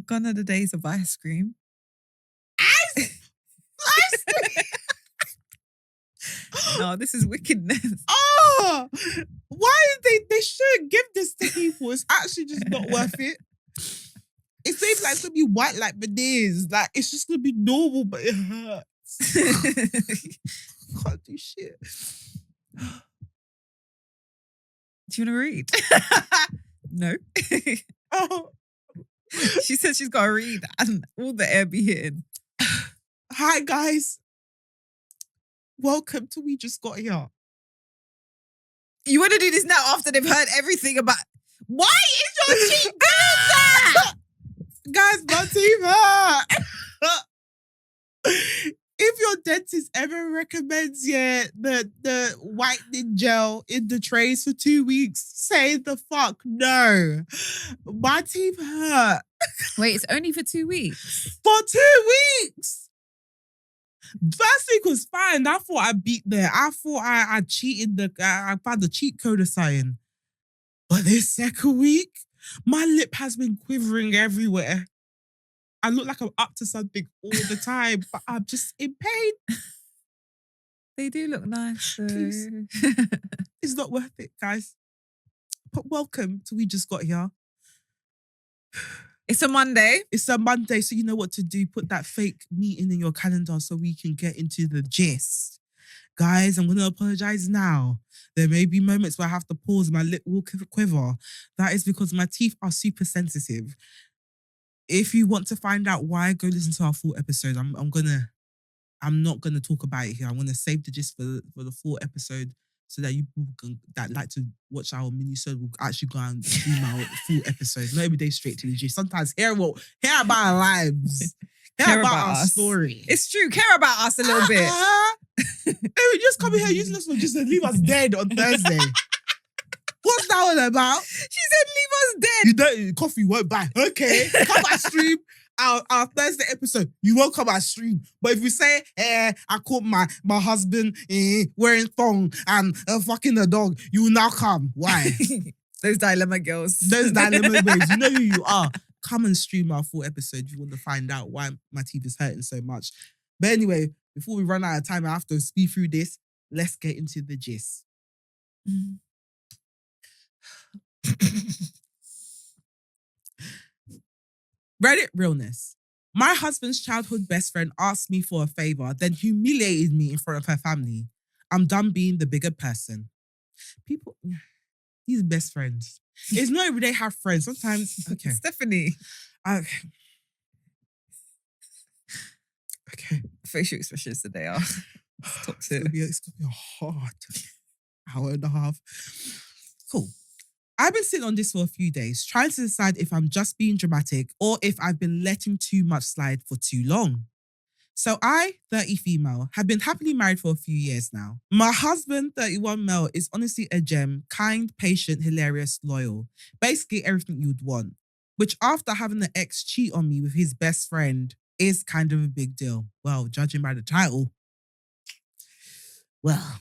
gone are the days of ice cream. Ice cream. No, this is wickedness. Oh, why they shouldn't give this to people? It's actually just not worth it. It's maybe like it's gonna be white like veneers. Like it's just gonna be normal, but it hurts. Can't do shit. Do you want to read? No. Oh. She said she's got to read and all the air be hitting. Hi guys. Welcome to We Just Got Here. You want to do this now after they've heard everything about... Why is your cheek doing that? Guys, my team hurt. If your dentist ever recommends the whitening gel in the trays for 2 weeks, say the fuck no. My teeth hurt. Wait, it's only for 2 weeks? For 2 weeks. First week was fine. I thought I beat there. I thought I cheated. I found the cheat code or something. But this second week, my lip has been quivering everywhere. I look like I'm up to something all the time, but I'm just in pain. They do look nice, though. Please. It's not worth it, guys. But welcome to We Just Got Here. It's a Monday. It's a Monday, so you know what to do. Put that fake meeting in your calendar so we can get into the gist. Guys, I'm going to apologize now. There may be moments where I have to pause, my lip will quiver. That is because my teeth are super sensitive. If you want to find out why, go listen to our full episode. I'm not gonna talk about it here. I'm gonna save the gist for the full episode so that you that like to watch our minisode will actually go and stream our full episode. Not every day straight to the gist. Sometimes hear about our lives, hear about our story. It's true. Care about us a little bit. Hey, just come here using this one just to leave us dead on Thursday. What's that all about? She said leave us dead. You don't, coffee won't buy. Okay, come and stream our Thursday episode. You won't come and stream. But if you say, I caught my husband wearing thong and fucking a dog, you will now come. Why? Those dilemma girls. Those dilemma babes. You know who you are. Come and stream our full episode if you want to find out why my teeth is hurting so much. But anyway, before we run out of time, I have to speed through this. Let's get into the gist. Reddit Realness. My husband's childhood best friend asked me for a favor, then humiliated me in front of her family. I'm done being the bigger person. People, these best friends. It's not every day have friends. Sometimes, okay. Stephanie. Okay. Facial expressions today are toxic. It's gonna be a hard hour and a half. Cool. I've been sitting on this for a few days, trying to decide if I'm just being dramatic or if I've been letting too much slide for too long. So I, 30 female, have been happily married for a few years now. My husband, 31 male, is honestly a gem, kind, patient, hilarious, loyal. Basically everything you'd want. Which after having the ex cheat on me with his best friend is kind of a big deal. Well, judging by the title. Well,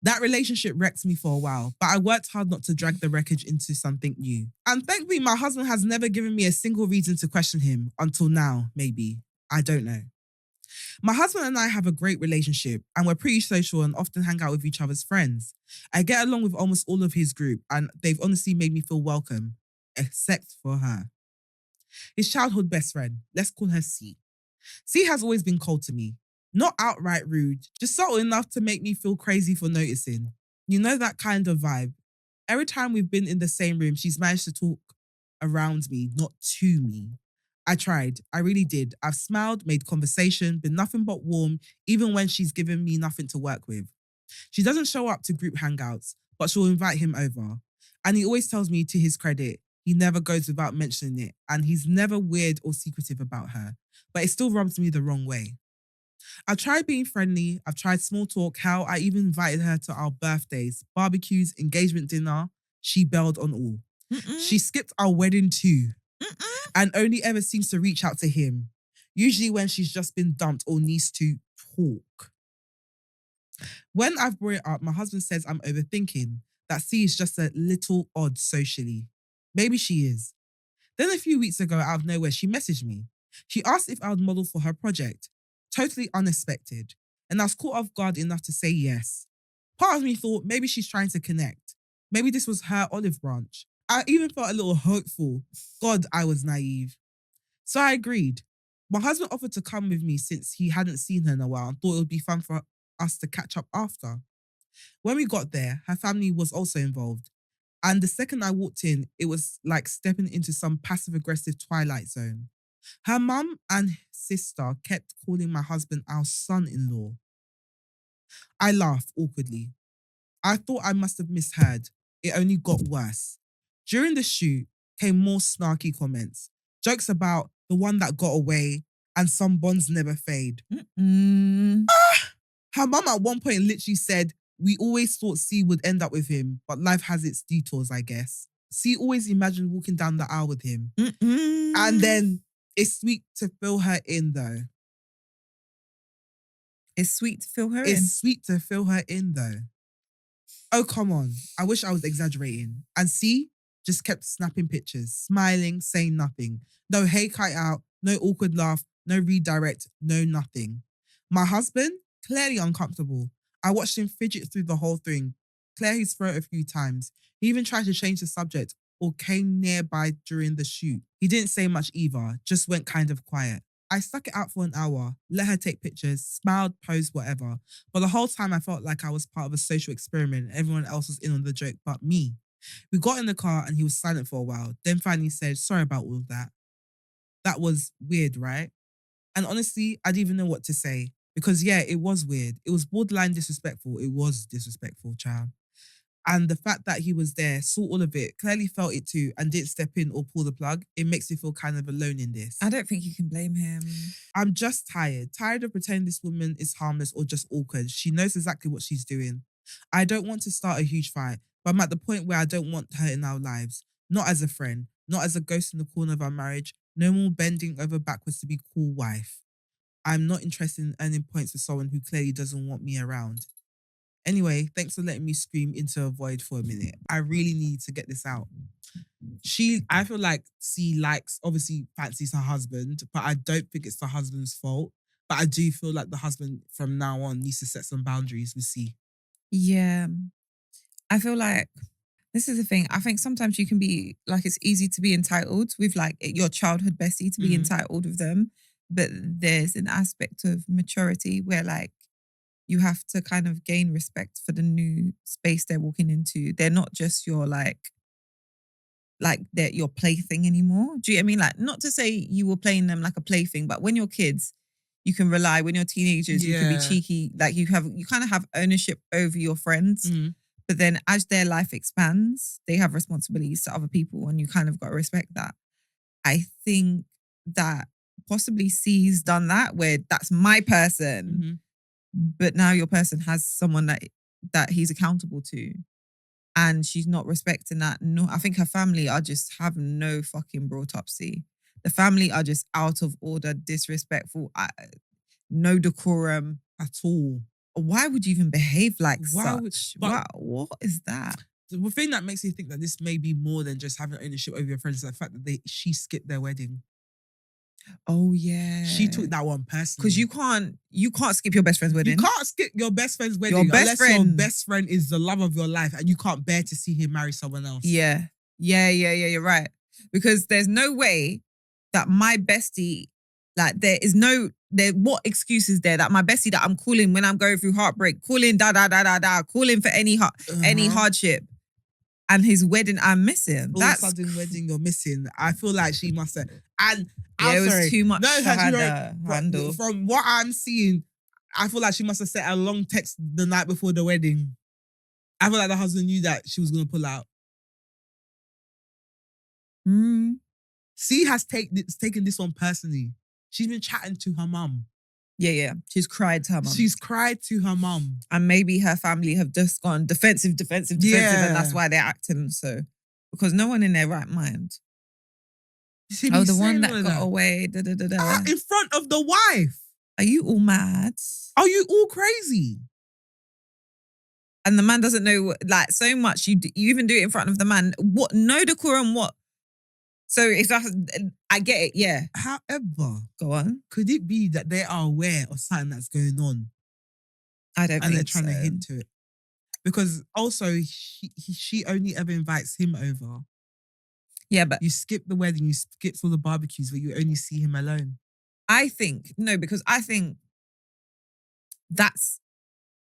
that relationship wrecked me for a while, but I worked hard not to drag the wreckage into something new. And thankfully, my husband has never given me a single reason to question him until now, maybe. I don't know. My husband and I have a great relationship and we're pretty social and often hang out with each other's friends. I get along with almost all of his group and they've honestly made me feel welcome, except for her. His childhood best friend, let's call her C. C has always been cold to me. Not outright rude, just subtle enough to make me feel crazy for noticing. You know that kind of vibe. Every time we've been in the same room, she's managed to talk around me, not to me. I tried. I really did. I've smiled, made conversation, been nothing but warm, even when she's given me nothing to work with. She doesn't show up to group hangouts, but she'll invite him over. And he always tells me, to his credit, he never goes without mentioning it, and he's never weird or secretive about her, but it still rubs me the wrong way. I've tried being friendly, I've tried small talk, hell, I even invited her to our birthdays, barbecues, engagement dinner. She bailed on all. She skipped our wedding too, and only ever seems to reach out to him, usually when she's just been dumped or needs to talk. When I've brought it up, my husband says I'm overthinking, that C is just a little odd socially. Maybe she is. Then a few weeks ago, out of nowhere, she messaged me. She asked if I would model for her project. Totally unexpected. And I was caught off guard enough to say yes. Part of me thought maybe she's trying to connect. Maybe this was her olive branch. I even felt a little hopeful. God, I was naive. So I agreed. My husband offered to come with me since he hadn't seen her in a while and thought it would be fun for us to catch up after. When we got there, her family was also involved. And the second I walked in, it was like stepping into some passive-aggressive twilight zone. Her mum and sister kept calling my husband our son-in-law. I laughed awkwardly. I thought I must have misheard. It only got worse. During the shoot came more snarky comments. Jokes about the one that got away and some bonds never fade. Her mum at one point literally said, we always thought C would end up with him, but life has its detours, I guess. C always imagined walking down the aisle with him. And then it's sweet to fill her in though. It's sweet to fill her in. It's sweet to fill her in though. Oh, come on. I wish I was exaggerating. And C just kept snapping pictures, smiling, saying nothing. No hey kite out, no awkward laugh, no redirect, no nothing. My husband, clearly uncomfortable. I watched him fidget through the whole thing, clear his throat a few times. He even tried to change the subject or came nearby during the shoot. He didn't say much either, just went kind of quiet. I stuck it out for an hour, let her take pictures, smiled, posed, whatever. But the whole time I felt like I was part of a social experiment. Everyone else was in on the joke but me. We got in the car and he was silent for a while, then finally said, sorry about all of that. That was weird, right? And honestly, I didn't even know what to say. Because yeah, it was weird. It was borderline disrespectful. It was disrespectful, child. And the fact that he was there, saw all of it, clearly felt it too, and didn't step in or pull the plug, it makes me feel kind of alone in this. I don't think you can blame him. I'm just tired of pretending this woman is harmless or just awkward. She knows exactly what she's doing. I don't want to start a huge fight, but I'm at the point where I don't want her in our lives. Not as a friend, not as a ghost in the corner of our marriage, no more bending over backwards to be cool wife. I'm not interested in earning points with someone who clearly doesn't want me around. Anyway, thanks for letting me scream into a void for a minute. I really need to get this out. I feel like C obviously fancies her husband, but I don't think it's the husband's fault. But I do feel like the husband from now on needs to set some boundaries with C. Yeah. I feel like this is the thing. I think sometimes you can be like, it's easy to be entitled with like your childhood bestie, to be entitled with them. But there's an aspect of maturity where like you have to kind of gain respect for the new space they're walking into. They're not just your like they're your plaything anymore. Do you know what I mean? Like, not to say you were playing them like a plaything, but when you're kids, you can rely. When you're teenagers, you can be cheeky. Like you kind of have ownership over your friends. But then as their life expands, they have responsibilities to other people and you kind of got to respect that. I think that possibly C's done that where that's my person, but now your person has someone that he's accountable to, and she's not respecting that. No, I think her family are just have no fucking brought up C. The family are just out of order, disrespectful, no decorum at all. Why would you even behave like such? What is that? The thing that makes me think that this may be more than just having ownership over your friends is the fact that she skipped their wedding. Oh yeah, she took that one personally. Because you can't skip your best friend's wedding. You can't skip your best friend's wedding unless your best friend is the love of your life and you can't bear to see him marry someone else. Yeah. You're right. Because there's no way that my bestie, like what excuse is there that my bestie that I'm calling when I'm going through heartbreak, calling calling for any hardship, and his wedding I'm missing. All of a sudden wedding you're missing. I feel like she must have. And it was too much for her to handle. From what I'm seeing, I feel like she must have sent a long text the night before the wedding. I feel like the husband knew that she was going to pull out. C has taken this one personally. She's been chatting to her mum. Yeah. She's cried to her mum. She's cried to her mum. And maybe her family have just gone defensive, and that's why they're acting so. Because no one in their right mind. The one that got away, in front of the wife. Are you all mad? Are you all crazy? And the man doesn't know, like, so much. You even do it in front of the man. What? No decorum, what? So it's just, I get it, yeah. However, Go on. could it be that they are aware of something that's going on I don't and they're think trying to so. hint to it? Because also, she only ever invites him over. Yeah, but You skip the wedding, you skip all the barbecues, but you only see him alone. I think, no, because I think that's,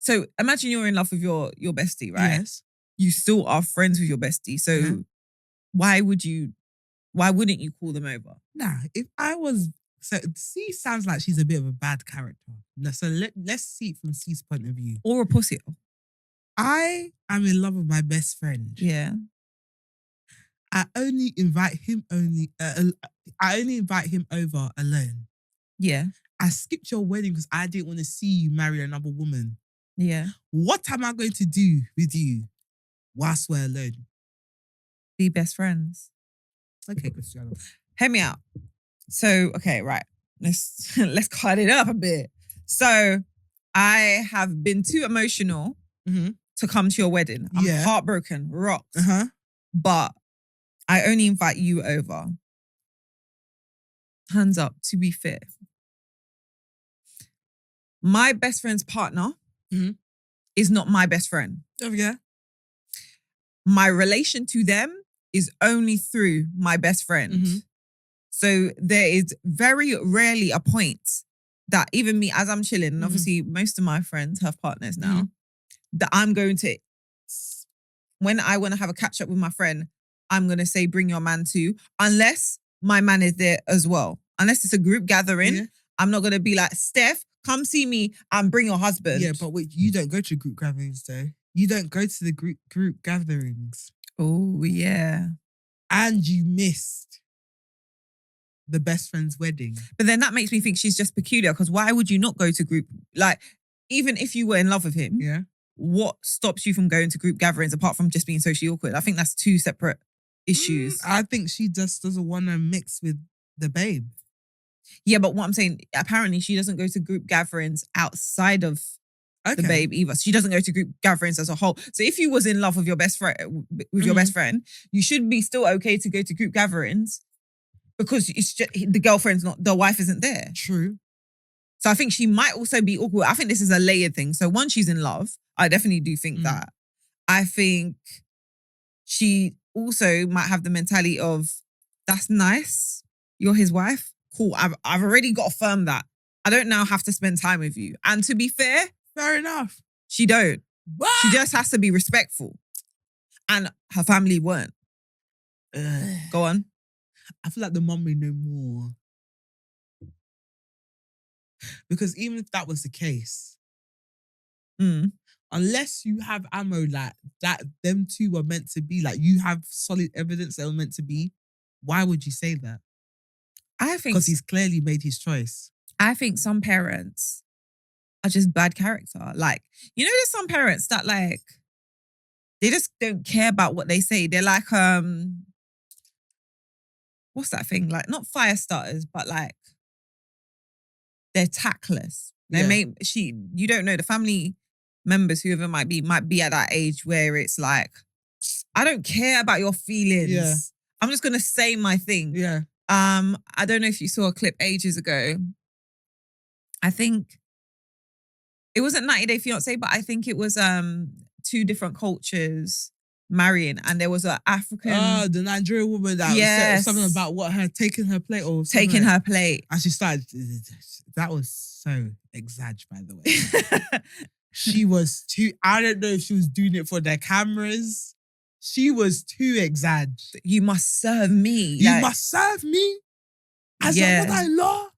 so imagine you're in love with your bestie, right? Yes. You still are friends with your bestie. So Yeah. why wouldn't you call them over? Nah, if I was... So C sounds like she's a bit of a bad character. No, so let's see it from C's point of view. Or a pussy. I am in love with my best friend. Yeah. I only invite him over alone. Yeah. I skipped your wedding because I didn't want to see you marry another woman. Yeah. What am I going to do with you whilst we're alone? Be best friends. Okay, Cristiano. Hear me out. So, okay, right. Let's cut it up a bit. So I have been too emotional to come to your wedding. I'm heartbroken, rocks. But I only invite you over. Hands up, to be fair. My best friend's partner is not my best friend. Oh, yeah. My relation to them is only through my best friend. So there is very rarely a point that even me, as I'm chilling, and obviously most of my friends have partners now, that I'm going to, when I want to have a catch up with my friend, I'm going to say, bring your man too, unless my man is there as well. Unless it's a group gathering, I'm not going to be like, Steph, come see me and bring your husband. Yeah, but wait, you don't go to group gatherings though. You don't go to the group gatherings. Oh, yeah. And you missed the best friend's wedding. But then that makes me think she's just peculiar, because why would you not go to group, like, even if you were in love with him, what stops you from going to group gatherings apart from just being socially awkward? I think that's two separate issues. I think she just doesn't want to mix with the babe. Yeah, but what I'm saying, apparently she doesn't go to group gatherings outside of the babe either. She doesn't go to group gatherings as a whole. So if you was in love with your best friend, your best friend, you should be still okay to go to group gatherings, because it's just, the wife isn't there. True. So I think she might also be awkward. I think this is a layered thing. So once she's in love, I definitely do think that. I think she also might have the mentality of, that's nice, you're his wife. Cool, I've already got affirmed that. I don't now have to spend time with you. And to be fair, fair enough. She don't. What? She just has to be respectful. And her family weren't. Go on. I feel like the mum may know more. Because even if that was the case, unless you have ammo like that, them two were meant to be, like you have solid evidence they were meant to be, why would you say that? I think... Because he's clearly made his choice. I think some parents are just bad character. Like, you know, there's some parents that like, they just don't care about what they say. They're like, what's that thing? Like, not fire starters, but like, they're tactless. You don't know, the family members, whoever might be at that age where it's like, I don't care about your feelings. Yeah. I'm just gonna say my thing. Yeah. I don't know if you saw a clip ages ago. I think it wasn't 90 Day Fiancé, but I think it was two different cultures marrying, and there was an African. Oh, the Nigerian woman that said something about what her taking her plate or taking her plate. And she started. That was so exag, by the way. She was too. I don't know if she was doing it for their cameras. She was too exag. You must serve me. You must serve me as your mother-in-law.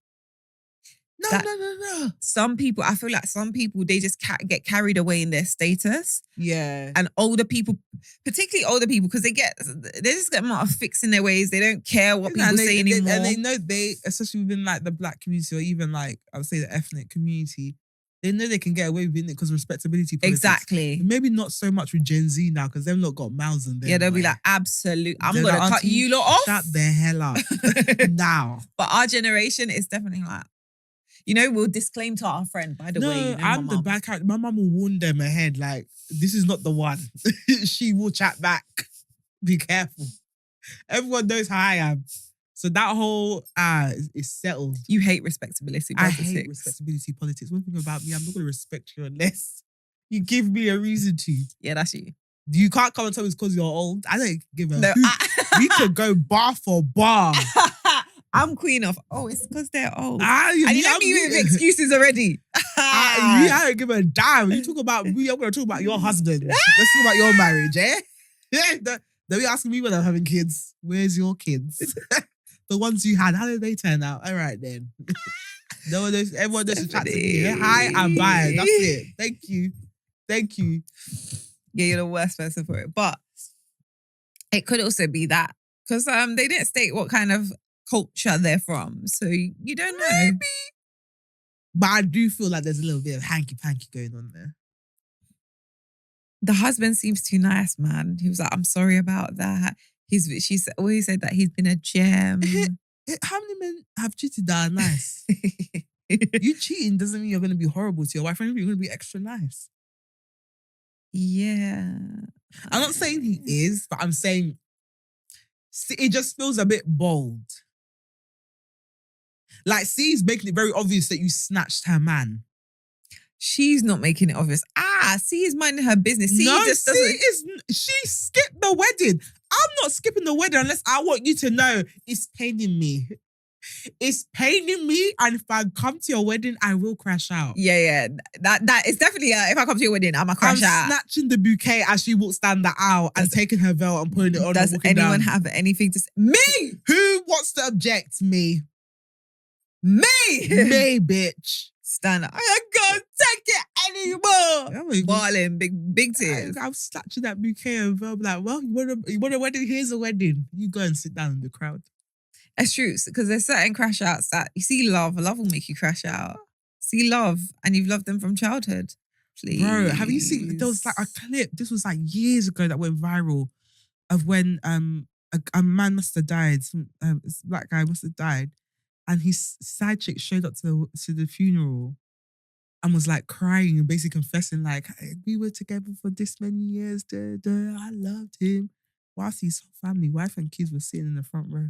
No. Some people, I feel like some people, they just get carried away in their status. Yeah. And older people, particularly older people, because they just get more fixing their ways. They don't care what people say anymore. And they know especially within like the black community, or even like, I would say the ethnic community, they know they can get away with it because of respectability politics. Exactly. Maybe not so much with Gen Z now, because they've not got mouths in them. Yeah, they'll be like, absolute. I'm going to cut you lot off. Shut the hell up. Now. But our generation is definitely like, you know, we'll disclaim to our friend, by the way. You know, I'm the bad character. My mum will warn them ahead, like, this is not the one. She will chat back. Be careful. Everyone knows how I am. So that whole is settled. You hate respectability I politics. hate respectability politics. One thing about me, I'm not going to respect you unless you give me a reason to. Yeah, that's you. You can't come and tell me it's because you're old. I don't give a No, hoot. We could go bar for bar. I'm queen of, it's because they're old. And you know me with excuses already. I don't give a damn. You talk about me, I'm going to talk about your husband. Let's talk about your marriage, eh? Don't be asking me when I'm having kids. Where's your kids? The ones you had, how did they turn out? All right then. Everyone knows to chat to me. Hi, I'm bye. That's it. Thank you. Yeah, you're the worst person for it. But it could also be that. Because they didn't state what kind of culture they're from. So you don't know. Maybe. But I do feel like there's a little bit of hanky-panky going on there. The husband seems too nice, man. He was like, I'm sorry about that. She always said that he's been a gem. How many men have cheated that are nice? You cheating doesn't mean you're going to be horrible to your wife. You're going to be extra nice. Yeah. I'm not saying he is, but I'm saying it just feels a bit bold. Like, C's making it very obvious that you snatched her man. She's not making it obvious. C is minding her business. C she skipped the wedding. I'm not skipping the wedding unless I want you to know it's paining me. It's paining me, and if I come to your wedding, I will crash out. Yeah. That is definitely if I come to your wedding, I'm a crash out. I'm snatching the bouquet as she walks down the aisle and taking her veil and putting it on. Does anyone have anything to say? Me! Who wants to object? Me, bitch. Stand up. I can't take it anymore. Balling, big tears. I'm snatching that bouquet and veil. Like, well, you want a wedding? Here's a wedding. You go and sit down in the crowd. It's true, because there's certain crash outs that you see love will make you crash out. See love, and you've loved them from childhood. Please. Bro, have you seen, there was like a clip, this was like years ago that went viral of when a man must have died, this black guy must have died, and his side chick showed up to the funeral and was like crying and basically confessing like, hey, we were together for this many years, I loved him. Whilst his family, wife and kids were sitting in the front row.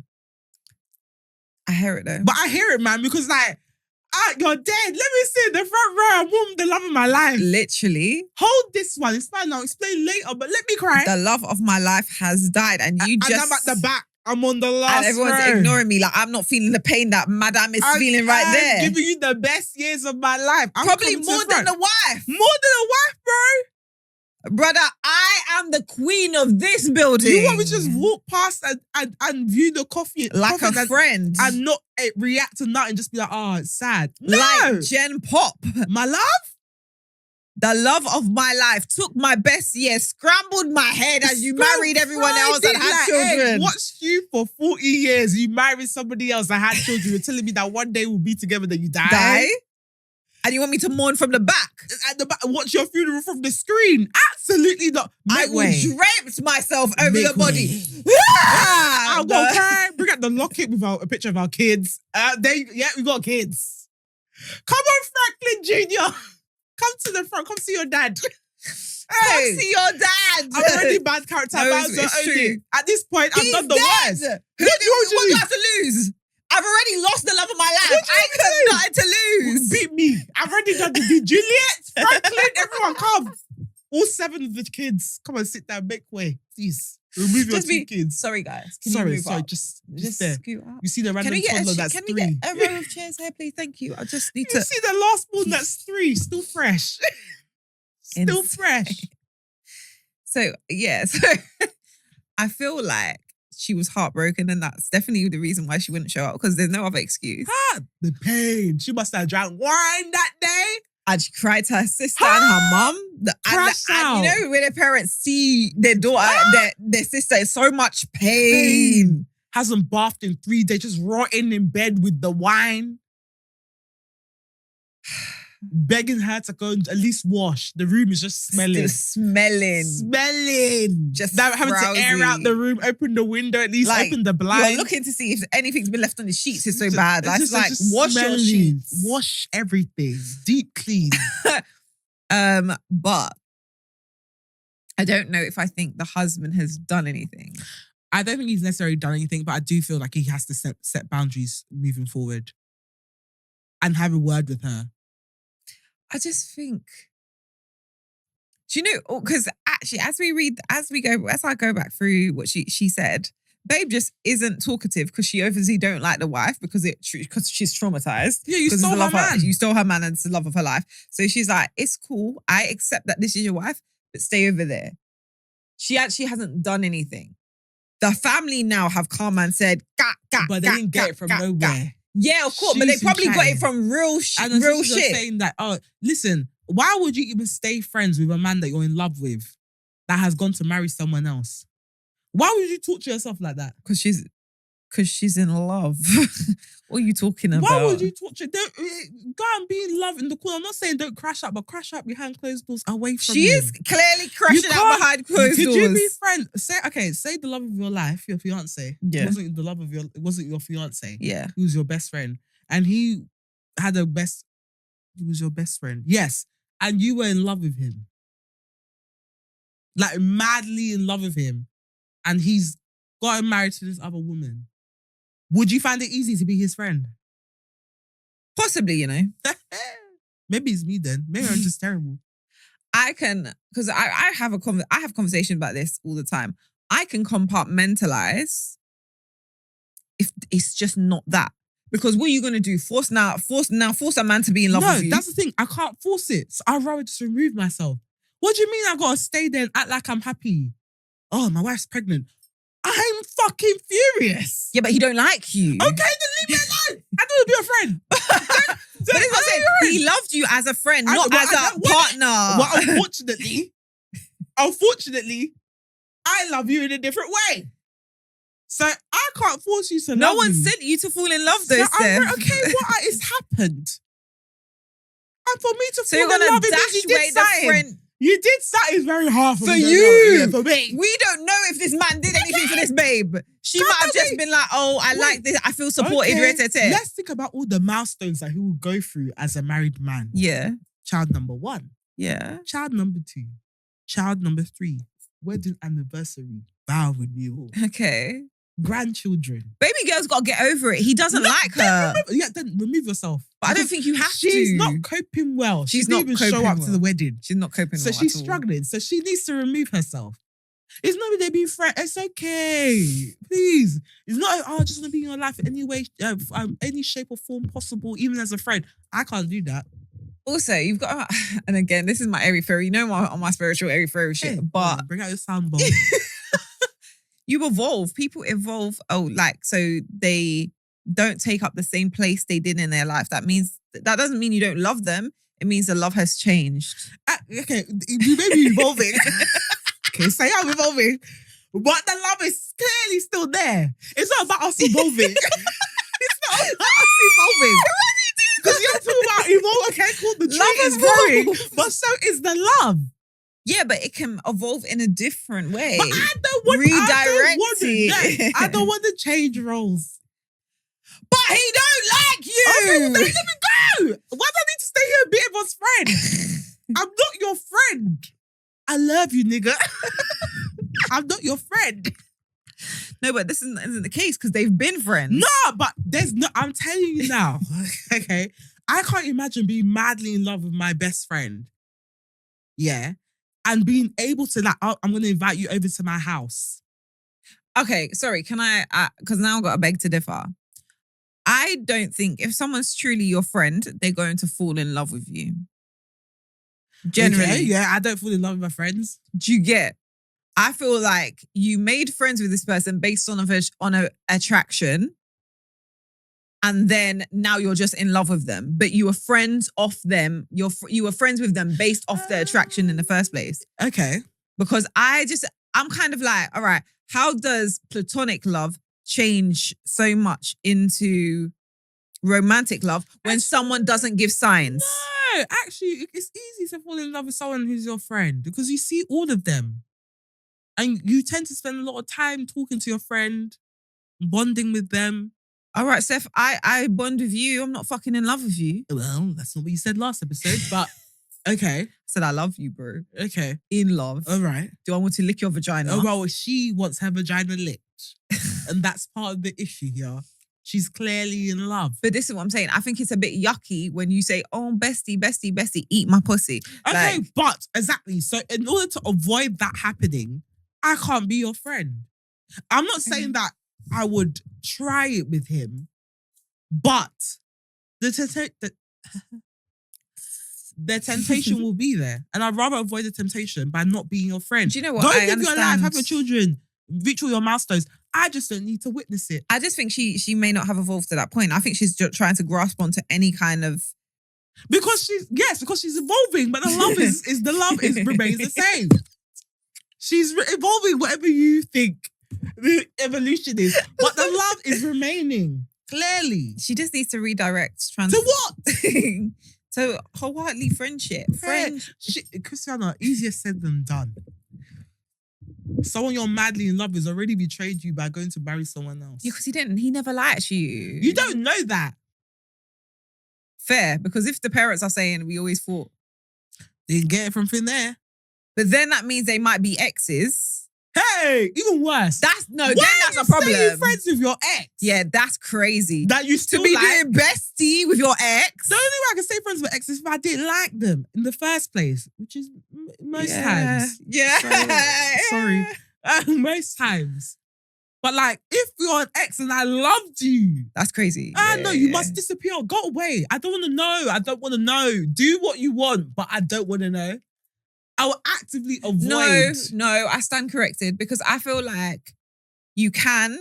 I hear it though. But I hear it, man, because like, you're dead. Let me sit in the front row and warm the love of my life. Literally. Hold this one. It's fine. I'll explain later, but let me cry. The love of my life has died, and you just... And I'm at the back. I'm on the last and everyone's row. Ignoring me. Like, I'm not feeling the pain that Madame is feeling right there. I'm giving you the best years of my life. Probably more than the wife. More than a wife, bro. Brother, I am the queen of this building. You want me to just walk past and view the coffee like a friend and not react to nothing, just be like, oh, it's sad. No. Like Jen Pop. My love? The love of my life took my best year, scrambled my head as you married everyone else and had children. Hey, watched you for 40 years. You married somebody else and had children. You're telling me that one day we'll be together, then you die? And you want me to mourn from the back? At the back, watch your funeral from the screen? Absolutely not. I will drape myself over your body. I'll go cry. Bring out the locket with a picture of our kids. We got kids. Come on, Franklin Jr. Come to the front. Come see your dad. Come see your dad. I'm already bad character. No, it's true. At this point, I've done the worst. What do you have to lose? I've already lost the love of my life. I got nothing to lose. Beat me. I've already done the deed. Juliet, Franklin, everyone come. All 7 of the kids. Come and sit down, make way. Please. Remove your 2 kids. Sorry, guys. Sorry, just there. Scoot up. You see the random toddler that's 3. Can we get a row of chairs here, please? Thank you. I just need to... You see the last one that's 3, still fresh. Still fresh. So, yeah. So, I feel like she was heartbroken, and that's definitely the reason why she wouldn't show up, because there's no other excuse. The pain. She must have drank wine that day. And she cried to her sister and her mum. And you know, when their parents see their daughter, their sister in so much pain. Hasn't bathed in 3 days, just rotting in bed with the wine. Begging her to go and at least wash. The room is just smelling. Smelling. Just having to air out the room, open the window, at least open the blind. You're looking to see if anything's been left on the sheets. It's so bad. It's like wash smelling. your sheets. Wash everything. Deep clean. But I don't know if I think the husband has done anything. I don't think he's necessarily done anything, but I do feel like he has to set boundaries moving forward and have a word with her. I just think, do you know, because actually as I go back through what she said, Babe just isn't talkative because she obviously don't like the wife because she's traumatized. Yeah, you stole her man. You stole her man and it's the love of her life. So she's like, it's cool. I accept that this is your wife, but stay over there. She actually hasn't done anything. The family now have come and said, but they didn't get it from nowhere. Yeah, of course, but they probably got it from real shit. Saying that, oh, listen, why would you even stay friends with a man that you're in love with that has gone to marry someone else? Why would you talk to yourself like that? Because she's in love. What are you talking about? Why would you talk to go and be in love in the corner? I'm not saying don't crash up, but crash up behind closed doors away from him. She is clearly crashing out behind closed doors. Could you be friends? Say the love of your life, your fiance. Yeah. It wasn't your fiance. Yeah. He was your best friend. And he was your best friend. Yes. And you were in love with him. Like madly in love with him. And he's gotten married to this other woman. Would you find it easy to be his friend? Possibly, you know. Maybe it's me then. Maybe I'm just terrible. I can, because I have conversations about this all the time. I can compartmentalize if it's just not that. Because what are you gonna do? Force a man to be in love with you? No, that's the thing. I can't force it. So I'd rather just remove myself. What do you mean I gotta stay there and act like I'm happy? Oh, my wife's pregnant. I'm fucking furious. Yeah, but he don't like you. Okay, then leave me alone. I don't want to be a friend. But it's not saying he loved you as a friend, not as a partner. Well, unfortunately, I love you in a different way. So I can't force you to love me. No one sent you to fall in love though, Steph. Okay, what has happened? And for me to fall in love, so you're gonna dash away the friend. You did something very hard for you. Yeah, for me. We don't know if this man did anything for this babe. She might have just been like, oh, I like this. I feel supported. Okay. Let's think about all the milestones that he will go through as a married man. Yeah. Child number 1. Yeah. Child number 2. Child number 3. Wedding anniversary. Vow renewal. Okay. Grandchildren. Baby girl's got to get over it. He doesn't like her. Then remove yourself. But I don't think you have to. She's not coping well. She didn't even show up to the wedding. She's not coping well. So she's struggling. So she needs to remove herself. It's not that they're being friends. It's okay. Please. It's not, I just want to be in your life in any way, any shape or form possible, even as a friend. I can't do that. Also, you've got, and again, this is my airy fairy. You know my spiritual airy fairy shit, but bring out your sound bowl. You evolve. People evolve. Oh, like, so they don't take up the same place they did in their life. That doesn't mean you don't love them. It means the love has changed. Okay, you may be evolving. Okay, say I'm evolving. But the love is clearly still there. It's not about us evolving. It's not about us evolving. Because you're talking about evolve. Okay, cool. The tree is growing, but so is the love. Yeah, but it can evolve in a different way. But I don't want to change roles. But he don't like you. Okay, then let me go. Why do I need to stay here and be everyone's friend? I'm not your friend. I love you, nigga. I'm not your friend. No, but this isn't the case because they've been friends. No, but I'm telling you now. Okay, I can't imagine being madly in love with my best friend. Yeah. And being able to I'm going to invite you over to my house. Okay, sorry. Can I, because now I've got to beg to differ. I don't think if someone's truly your friend, they're going to fall in love with you. Generally. Okay, yeah, I don't fall in love with my friends. Do you get? I feel like you made friends with this person based on an attraction. And then now you're just in love with them, but you were friends off them. You were friends with them based off the attraction in the first place. Okay. Because I'm kind of like, all right, how does platonic love change so much into romantic love when someone doesn't give signs? No, actually, it's easy to fall in love with someone who's your friend because you see all of them. And you tend to spend a lot of time talking to your friend, bonding with them. All right, Steph, I bond with you. I'm not fucking in love with you. Well, that's not what you said last episode, but Okay. Said, I love you, bro. Okay. In love. All right. Do I want to lick your vagina? Oh, well, she wants her vagina licked. And that's part of the issue here. She's clearly in love. But this is what I'm saying. I think it's a bit yucky when you say, oh, bestie, bestie, bestie, eat my pussy. Okay, Like, but exactly. So in order to avoid that happening, I can't be your friend. I'm not saying that I would try it with him, but the temptation will be there. And I'd rather avoid the temptation by not being your friend. Do you know what? Go I live your life, understand. have your children, reach all your milestones. I just don't need to witness it. I just think she may not have evolved to that point. I think she's just trying to grasp onto any kind of... Because she's evolving, but the love is remains the same. She's evolving, whatever you think the evolution is, but the love is remaining clearly. She just needs to redirect. To what? To wholeheartedly friendship. Christiana, easier said than done. Someone you're madly in love with has already betrayed you by going to marry someone else. Yeah, because he never liked you. You don't know that. Fair, because if the parents are saying we always fought, they didn't get it from thin air. but then that means they might be exes. Hey, even worse. Then that's a Why problem. are you friends with your ex? Yeah, that's crazy. That you To still be like. doing bestie with your ex. The only way I can stay friends with exes is if I didn't like them in the first place, which is most times. Yeah. Sorry. Most times. But like, if you're an ex and I loved you, That's crazy. no, you must disappear. Go away. I don't want to know. I don't want to know. Do what you want, but I don't want to know. I will actively avoid. No, I stand corrected because I feel like you can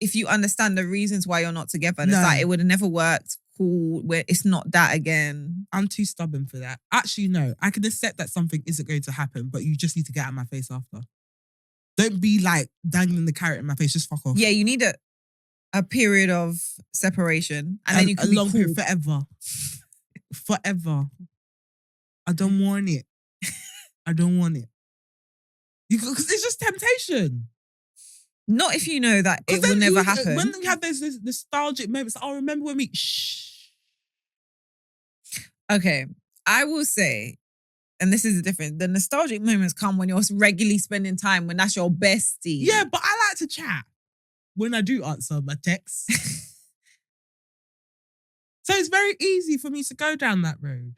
if you understand the reasons why you're not together. And No. it's like it would have never worked. Cool, where it's not that again. I'm too stubborn for that. Actually, no. I can accept that something isn't going to happen, but you just need to get out of my face after. Don't be like dangling the carrot in my face. Just fuck off. Yeah, you need a period of separation, and then you can a be long cool. period forever. Forever. I don't want it. I don't want it. Because it's just temptation. Not if you know that it 'Cause will then never you- happen. When you have those nostalgic moments, I'll remember when we... Shh. Okay, I will say, and this is the difference, the nostalgic moments come when you're regularly spending time, when that's your bestie. Yeah, but I like to chat when I do answer my texts. So it's very easy for me to go down that road.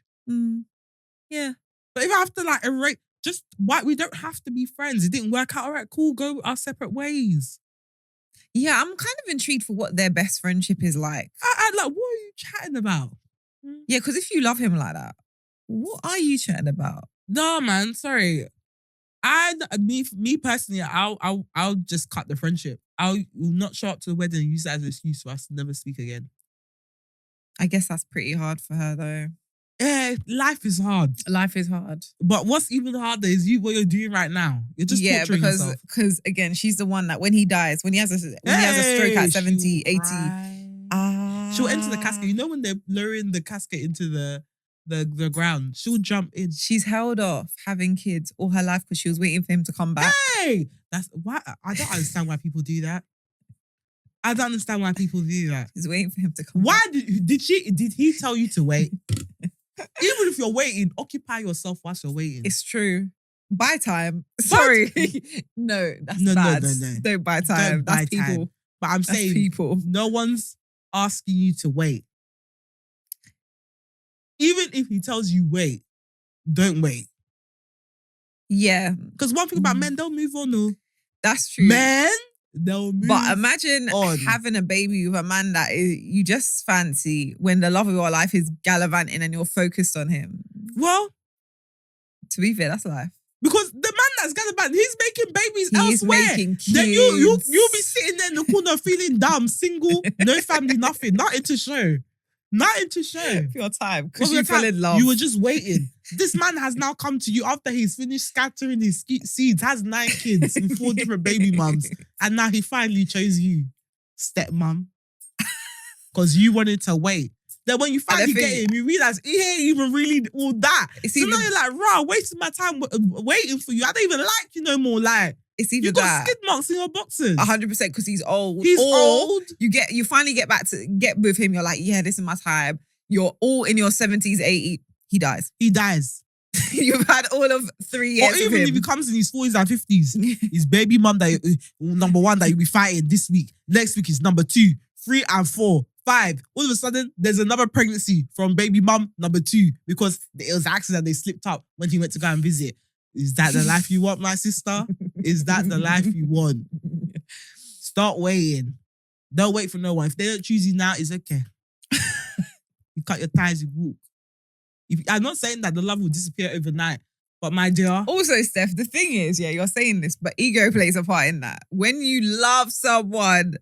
Yeah. But if I have to like erase, just why we don't have to be friends. It didn't work out. All right, cool. Go our separate ways. Yeah, I'm kind of intrigued for what their best friendship is like. I like, what are you chatting about? Yeah, because if you love him like that, what are you chatting about? No, man. Sorry. Me personally, I'll just cut the friendship. I'll not show up to the wedding and use that as an excuse for us to never speak again. I guess that's pretty hard for her though. Yeah, life is hard. Life is hard. But what's even harder is what you're doing right now. You're just torturing yourself. because again, she's the one that when he dies, when he has a stroke at 70, 80, she'll enter the casket. You know when they're lowering the casket into the ground, she'll jump in. She's held off having kids all her life because she was waiting for him to come back. Hey, that's why I don't understand why people do that. I don't understand why people do that. She's waiting for him to come Why back. did he tell you to wait? Even if you're waiting, occupy yourself whilst you're waiting. It's true. Buy time. Sorry. No, that's bad. No. Don't buy time. Don't buy That's people. time. But I'm That's saying people. no one's asking you to wait. Even if he tells you wait, don't wait. Yeah, Because one thing about men, they'll move on. No. that's true. Men, they'll move But imagine on. having a baby with a man that you just fancy when the love of your life is gallivanting and you're focused on him. Well, To be fair, that's life. because the man that's gallivanting, he's making babies He's elsewhere. making Then you'll kids. be sitting there in the corner feeling dumb, single, no family, nothing. Nothing to show. Nothing to show. For your time because Over you the fell time, in love. You were just waiting. This man has now come to you after he's finished scattering his seeds, has 9 kids and 4 different baby mums, and now he finally chose you, stepmom, because you wanted to wait. Then when you finally get him, you realize he ain't even really all that. It's So even- now you're like, rah, wasting my time waiting for you. I don't even like you no more. Like, It's either you got that skid marks in your boxers. 100% because he's old. He's or old. You finally get with him. You're like, yeah, this is my time. You're all in your 70s, 80s. He dies. He dies. You've had all of 3 years Or even of if him. he comes in his 40s and 50s, his baby mum number 1 that you'll be fighting this week. Next week is number 2, 3 and 4, 5. All of a sudden, there's another pregnancy from baby mum number 2 because it was an accident. They slipped up when he went to go and visit. Is that the life you want, my sister? Is that the life you want? Start waiting. Don't wait for no one. If they don't choose you now, it's okay. You cut your ties, you walk. I'm not saying that the love will disappear overnight, but my dear. Also, Steph, the thing is, yeah, you're saying this, but ego plays a part in that. When you love someone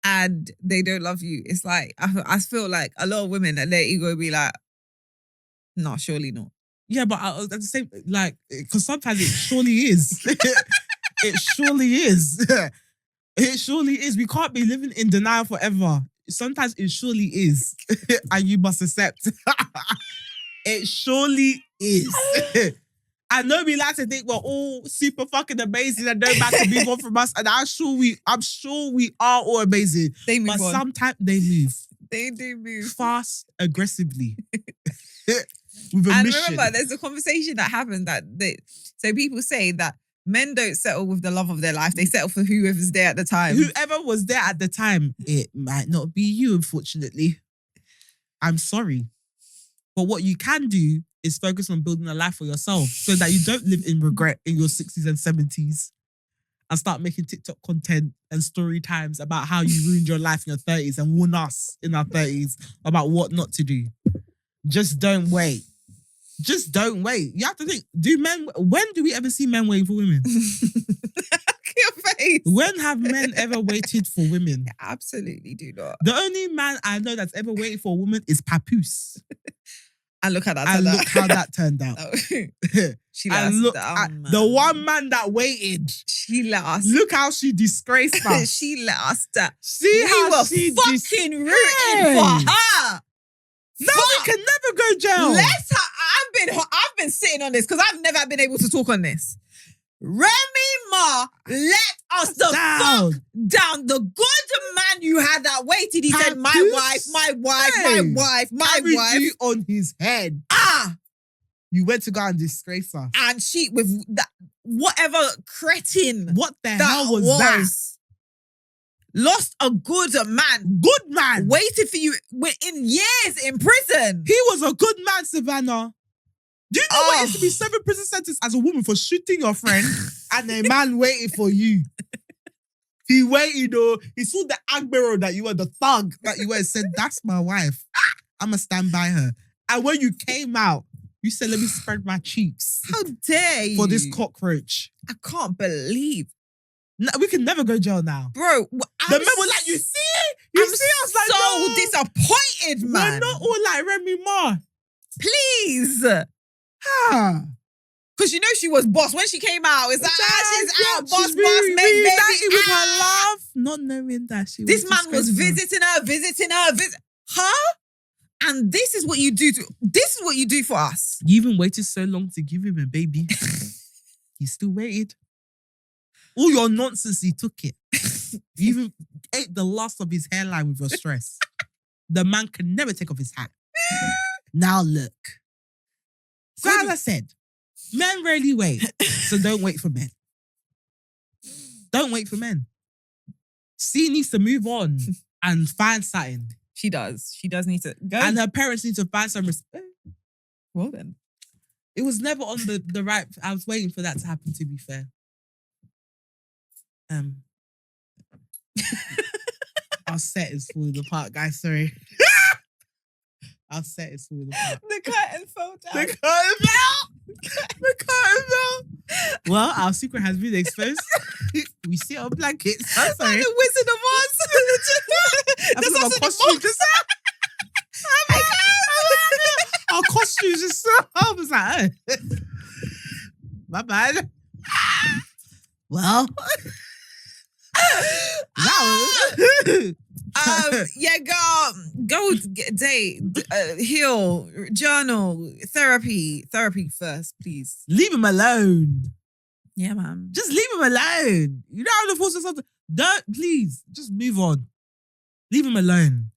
and they don't love you, it's like, I feel like a lot of women, their ego be like, no, surely not. Yeah, but at the same, like, because sometimes it surely is. It surely is. It surely is. We can't be living in denial forever. Sometimes it surely is. And you must accept. It surely is. I know we like to think we're all super fucking amazing and no man can move on from us. And I'm sure we are all amazing. They move but on. sometimes they move. They do move. Fast, aggressively. With a And mission. remember, there's a conversation that happened so people say that men don't settle with the love of their life. They settle for whoever's there at the time. Whoever was there at the time, it might not be you, unfortunately. I'm sorry. But what you can do is focus on building a life for yourself so that you don't live in regret in your 60s and 70s and start making TikTok content and story times about how you ruined your life in your 30s and warn us in our 30s about what not to do. Just don't wait. Just don't wait. You have to think, when do we ever see men waiting for women? Your face. When have men ever waited for women? Absolutely do not. The only man I know that's ever waited for a woman is Papoose. And look how that And turned look how that turned out. out. She let And us look down, at man. the one man that waited. She let us. Look how she disgraced us. She let us down. See We how were she fucking rooting for her. Now we can never go jail. I've been sitting on this because I've never been able to talk on this. Remy Ma let us the Down. fuck down. The good man you had that waited. He said, my Papoose. wife, my wife, Hey. my wife, my Carried wife. you on his head. Ah! You went to go and disgrace us. And she, with that, whatever cretin What the that hell was that? Lost a good man. Good man. Waited for you in years in prison. He was a good man, Savannah. Do you know what it is to be 7 prison sentences as a woman for shooting your friend and a man waiting for you? He waited, though. He saw the agbero that you were, the thug that you were, and said, that's my wife. I'm going to stand by her. And when you came out, you said, let me spread my cheeks How dare you? for this cockroach. I can't believe. No, we can never go jail now. Bro, The men were like, you see it? You I'm see us like, so no, disappointed, man. we're not all like Remy Ma. Please. Ah. Because you know she was boss. When she came out, it's like, she's out, boss, She's boss, make baby. reunited with her Ah. love, not knowing that she This was man was disgraceful. visiting her. And this is what you do for us. You even waited so long to give him a baby. He still waited. All your nonsense, he took it. You even ate the last of his hairline with your stress. The man can never take off his hat. Now look. So as I said, men rarely wait. So don't wait for men. Don't wait for men. C needs to move on and find something. She does. She does need to go. And her parents need to find some respect. Well then. It was never on the right. I was waiting for that to happen, to be fair. Our set is falling apart, guys. Sorry. Our set is falling apart. The curtain fell down. The curtain fell. The curtain fell. Well, our secret has been exposed. We sit on blankets. I'm sorry. Like the Wizard of Oz. I put my costume just our costumes just so I was like, oh. My bad. Well, Yeah, go date, heal, journal, therapy first, please. leave him alone. Yeah, man. Just leave him alone. You don't have to force yourself to. Don't, please, just move on. Leave him alone.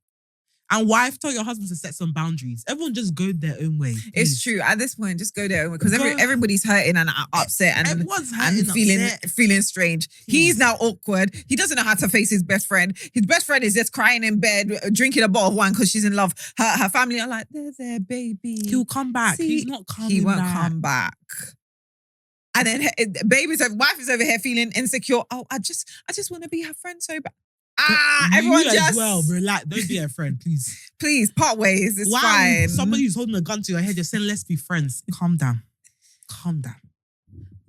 And wife, tell your husband to set some boundaries. Everyone just go their own way. Please. It's true. At this point, just go there because everybody's hurting and upset and everyone's hurting and feeling upset. strange. He's now awkward. He doesn't know how to face his best friend. His best friend is just crying in bed, drinking a bottle of wine because she's in love. Her family are like, they're there, baby. He'll come back. See, he's not coming back. He won't come back. And then wife is over here feeling insecure. Oh, I just want to be her friend so bad. Everyone just well relax. Don't be a friend, please. Please part ways. It's fine. Somebody who's holding a gun to your head, you're saying let's be friends. Calm down.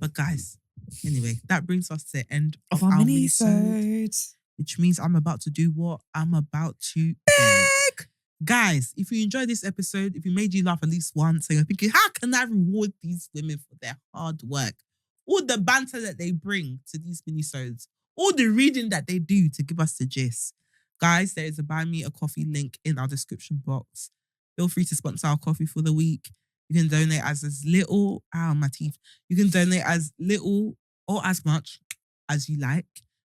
But guys, anyway, that brings us to the end of our minisode, which means I'm about to do what I'm about to beg. Guys, if you enjoyed this episode, if it made you laugh at least once, and you're thinking, how can I reward these women for their hard work? All the banter that they bring to these minisodes, all the reading that they do to give us the gist. Guys, there is a buy me a coffee link in our description box. Feel free to sponsor our coffee for the week. You can donate as little, my teeth. You can donate as little or as much as you like.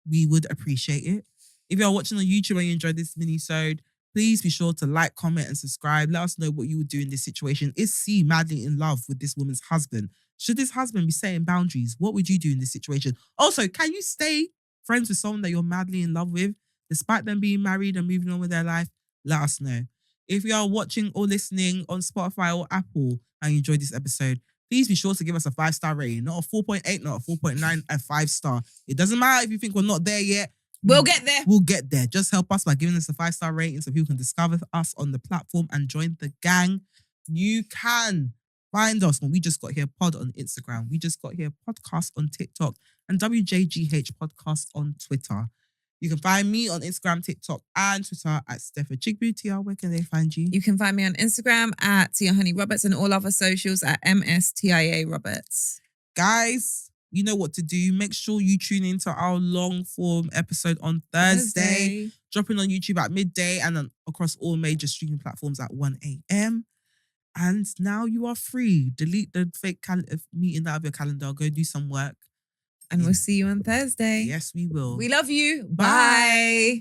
We would appreciate it. If you're watching on YouTube and you enjoyed this minisode, please be sure to like, comment, and subscribe. Let us know what you would do in this situation. Is C madly in love with this woman's husband? Should this husband be setting boundaries? What would you do in this situation? Also, can you stay friends with someone that you're madly in love with, despite them being married and moving on with their life? Let us know. If you are watching or listening on Spotify or Apple and you enjoyed this episode, please be sure to give us a 5-star rating. Not a 4.8, not a 4.9, a 5-star. It doesn't matter if you think we're not there yet. We'll get there. We'll get there. Just help us by giving us a 5-star rating so people can discover us on the platform and join the gang. You can find us when We Just Got Here Pod on Instagram. We Just Got Here Podcast on TikTok and WJGH Podcast on Twitter. You can find me on Instagram, TikTok, and Twitter at Steph Chigbu. Tia, where can they find you? You can find me on Instagram at Tia Honey Roberts and all other socials at MSTIA Roberts. Guys, you know what to do. Make sure you tune into our long form episode on Thursday. Dropping on YouTube at midday and across all major streaming platforms at 1 a.m. And now you are free. Delete the fake meeting out of your calendar. Go do some work. And we'll see you on Thursday. Yes, we will. We love you. Bye.